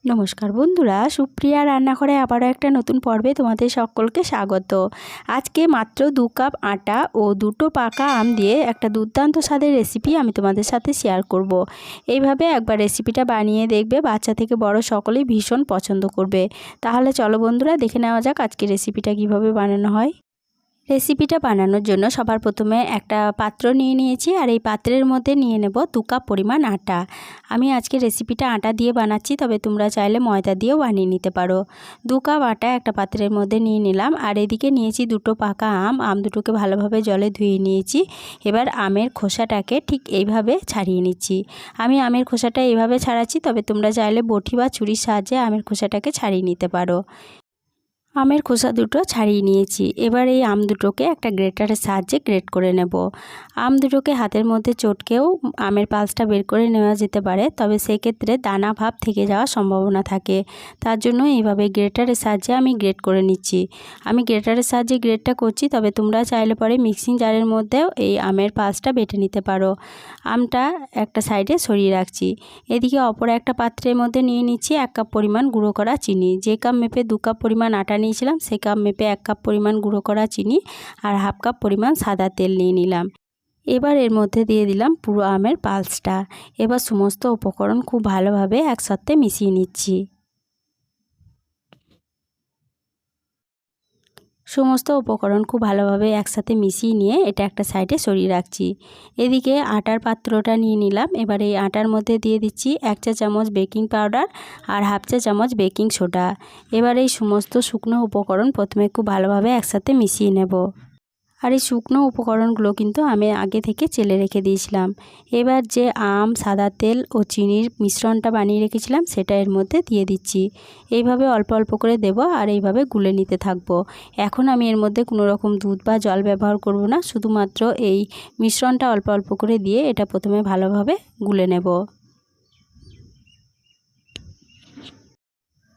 নমস্কার বন্ধুরা, সুপ্রিয়া রান্নাঘরে আবারও একটা নতুন পর্বে তোমাদের সকলকে স্বাগত। আজকে মাত্র 2 কাপ আটা ও 2টো পাকা আম দিয়ে একটা দুর্দান্ত স্বাদের রেসিপি আমি তোমাদের সাথে শেয়ার করব। এইভাবে একবার রেসিপিটা বানিয়ে দেখবে, বাচ্চা থেকে বড় সকলেই ভীষণ পছন্দ করবে। তাহলে চলো বন্ধুরা, দেখে নেওয়া যাক আজকে রেসিপিটা কিভাবে বানানো হয়। রেসিপিটা বানানোর জন্য সবার প্রথমে একটা পাত্র নিয়ে নিয়েছি, আর এই পাত্রের মধ্যে নিয়ে নেব 2 কাপ পরিমাণ আটা। আমি আজকে রেসিপিটা আটা দিয়ে বানাচ্ছি, তবে তোমরা চাইলে ময়দা দিয়েও বানিয়ে নিতে পারো। 2 কাপ আটা একটা পাত্রের মধ্যে নিয়ে নিলাম, আর এদিকে নিয়েছি 2টো পাকা আম দুটোকে ভালোভাবে জলে ধুয়ে নিয়েছি। এবার আমের খোসাটাকে ঠিক এইভাবে ছাড়িয়ে নিচ্ছি। আমি আমের খোসাটা এইভাবে ছাড়াচ্ছি, তবে তোমরা চাইলে বটি বা ছুরির সাহায্যে আমের খোসাটাকে ছাড়িয়ে নিতে পারো। আমের খোসা দুটো ছাড়িয়ে নিয়েছি। এবার এই আম দুটোকে একটা গ্রেটারের সাহায্যে গ্রেট করে নেব। আম দুটোকে হাতের মধ্যে চটকেও আমের পাল্সটা বের করে নেওয়া যেতে পারে, তবে সেক্ষেত্রে দানা ভাব থেকে যাওয়ার সম্ভাবনা থাকে। তার জন্য এইভাবে গ্রেটারের সাহায্যে আমি গ্রেট করে নিচ্ছি। আমি গ্রেটারের সাহায্যে গ্রেটটা করছি, তবে তোমরা চাইলে পরে মিক্সিং জারের মধ্যেও এই আমের পাল্সটা বেটে নিতে পারো। আমটা একটা সাইডে সরিয়ে রাখছি। এদিকে অপর একটা পাত্রের মধ্যে নিয়ে নিচ্ছি 1 কাপ পরিমাণ গুঁড়ো করা চিনি। যে কাপ মেপে 2 কাপ পরিমাণ আটা নিয়েছিলাম, সেই কাপ মেপে 1 কাপ পরিমাণ গুঁড়ো করা চিনি আর হাফ কাপ পরিমাণ সাদা তেল নিয়ে নিলাম। এবার এর মধ্যে দিয়ে দিলাম পুরো আমের পাল্সটা। এবার সমস্ত উপকরণ খুব ভালোভাবে একসাথে মিশিয়ে নিচ্ছি। সমস্ত উপকরণ খুব ভালোভাবে একসাথে মিশিয়ে নিয়ে এটা একটা সাইডে সরিয়ে রাখছি। এদিকে আটার পাত্রটা নিয়ে নিলাম। এবার এই আটার মধ্যে দিয়ে দিচ্ছি 1 চা চামচ বেকিং পাউডার আর হাফ চা চামচ বেকিং সোডা। এবার এই সমস্ত শুকনো উপকরণ প্রথমে খুব ভালোভাবে একসাথে মিশিয়ে নেব। আর এই শুকনো উপকরণগুলো কিন্তু আমি আগে থেকে চেলে রেখে দিয়েছিলাম। এবার যে আম, সাদা তেল ও চিনির মিশ্রণটা বানিয়ে রেখেছিলাম সেটা এর মধ্যে দিয়ে দিচ্ছি। এইভাবে অল্প অল্প করে দেব আর এইভাবে গুলে নিতে থাকবো। এখন আমি এর মধ্যে কোনো রকম দুধ বা জল ব্যবহার করব না, শুধুমাত্র এই মিশ্রণটা অল্প অল্প করে দিয়ে এটা প্রথমে ভালোভাবে গুলে নেব।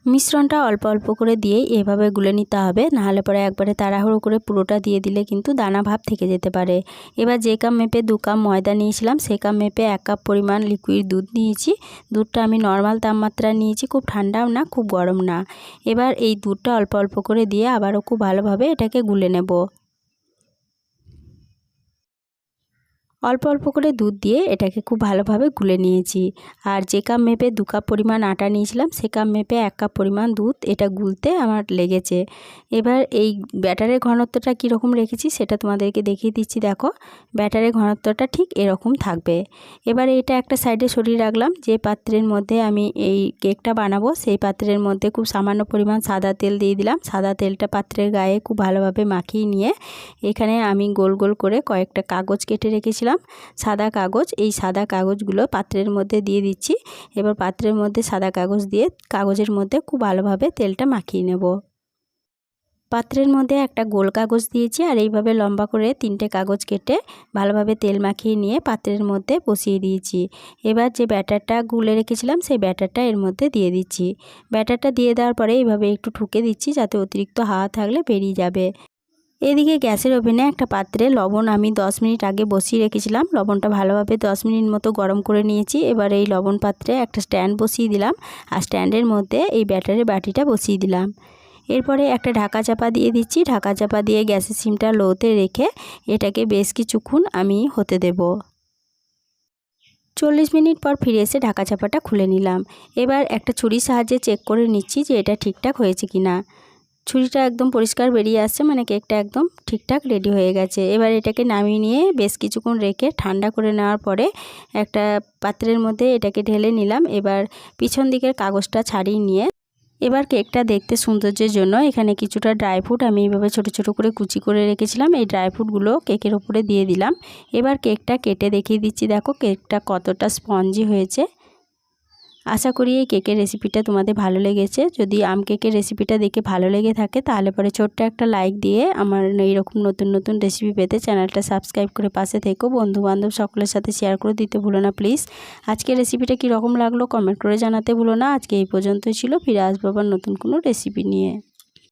মিশ্রণটা অল্প অল্প করে দিয়ে এভাবে গুলে নিতে হবে, নাহলে পরে একবারে তাড়াহুড়ো করে পুরোটা দিয়ে দিলে কিন্তু দানা ভাব থেকে যেতে পারে। এবার যে কাপ মেপে 2 কাপ ময়দা নিয়েছিলাম, সে কাপ মেপে 1 কাপ পরিমাণ লিকুইড দুধ নিয়েছি। দুধটা আমি নর্মাল তাপমাত্রা নিয়েছি, খুব ঠান্ডাও না খুব গরম না। এবার এই দুধটা অল্প অল্প করে দিয়ে আবারও খুব ভালোভাবে এটাকে গুলে নেব। অল্প অল্প করে দুধ দিয়ে এটাকে খুব ভালোভাবে গুলে নিয়েছি। আর যে কাপ মেপে 2 কাপ পরিমাণ আটা নিয়েছিলাম, সে কাপ মেপে 1 কাপ পরিমাণ দুধ এটা গুলতে আমার লেগেছে। এবার এই ব্যাটারের ঘনত্বটা কীরকম রেখেছি সেটা তোমাদেরকে দেখিয়ে দিচ্ছি। দেখো, ব্যাটারের ঘনত্বটা ঠিক এরকম থাকবে। এবার এটা একটা সাইডে সরিয়ে রাখলাম। যে পাত্রের মধ্যে আমি এই কেকটা বানাবো সেই পাত্রের মধ্যে খুব সামান্য পরিমাণ সাদা তেল দিয়ে দিলাম। সাদা তেলটা পাত্রের গায়ে খুব ভালোভাবে মাখিয়ে নিয়ে এখানে আমি গোল গোল করে কয়েকটা কাগজ কেটে রেখেছিলাম, সাদা কাগজ। এই সাদা কাগজগুলো পাত্রের মধ্যে দিয়ে দিচ্ছি। এবার পাত্রের মধ্যে সাদা কাগজ দিয়ে কাগজের মধ্যে খুব ভালোভাবে তেলটা মাখিয়ে নেব। পাত্রের মধ্যে একটা গোল কাগজ দিয়েছি, আর এইভাবে লম্বা করে 3টে কাগজ কেটে ভালোভাবে তেল মাখিয়ে নিয়ে পাত্রের মধ্যে বসিয়ে দিয়েছি। এবার যে ব্যাটারটা গুলে রেখেছিলাম সেই ব্যাটারটা এর মধ্যে দিয়ে দিচ্ছি। ব্যাটারটা দিয়ে দেওয়ার পরে এইভাবে একটু ঠুকে দিচ্ছি, যাতে অতিরিক্ত হাওয়া থাকলে বেরিয়ে যাবে। এদিকে গ্যাসের ওভেনে একটা পাত্রে লবণ আমি 10 মিনিট আগে বসিয়ে রেখেছিলাম। লবণটা ভালোভাবে 10 মিনিট মতো গরম করে নিয়েছি। এবার এই লবণ পাত্রে একটা স্ট্যান্ড বসিয়ে দিলাম, আর স্ট্যান্ডের মধ্যে এই ব্যাটারের বাটিটা বসিয়ে দিলাম। এরপরে একটা ঢাকা চাপা দিয়ে দিচ্ছি। ঢাকা চাপা দিয়ে গ্যাসের সিমটা লোতে রেখে এটাকে বেশ কিছুক্ষণ আমি হতে দেব। 40 মিনিট পর ফিরে এসে ঢাকা চাপাটা খুলে নিলাম। এবার একটা ছুরির সাহায্যে চেক করে নিচ্ছি যে এটা ঠিকঠাক হয়েছে কিনা। ছুরিটা একদম পরিষ্কার বেরিয়ে আসছে, মানে কেকটা একদম ঠিকঠাক রেডি হয়ে গেছে। এবার এটাকে নামিয়ে নিয়ে বেশ কিছুক্ষণ রেখে ঠান্ডা করে নেওয়ার পরে একটা পাত্রের মধ্যে এটাকে ঢেলে নিলাম। এবার পিছন দিকের কাগজটা ছাড়িয়ে নিয়ে এবার কেকটা দেখতে সৌন্দর্যের জন্য এখানে কিছুটা ড্রাই ফ্রুট আমি এইভাবে ছোট ছোট করে কুচি করে রেখেছিলাম, এই ড্রাই ফ্রুটগুলো কেকের ওপরে দিয়ে দিলাম। এবার কেকটা কেটে দেখিয়ে দিচ্ছি। দেখো কেকটা কতটা স্পঞ্জি হয়েছে। আশা করি এই কেকের রেসিপিটা তোমাদের ভালো লেগেছে। যদি আম কেকের রেসিপিটা দেখে ভালো লেগে থাকে তাহলে পরে ছোট্ট একটা লাইক দিয়ে আমার এইরকম নতুন নতুন রেসিপি পেতে চ্যানেলটা সাবস্ক্রাইব করে পাশে থেকো। বন্ধুবান্ধব সকলের সাথে শেয়ার করে দিতে ভুলো না প্লিজ। আজকের রেসিপিটা কীরকম লাগলো কমেন্ট করে জানাতে ভুলো না। আজকে এই পর্যন্তই ছিল, ফিরে আসবো আবার নতুন কোনো রেসিপি নিয়ে।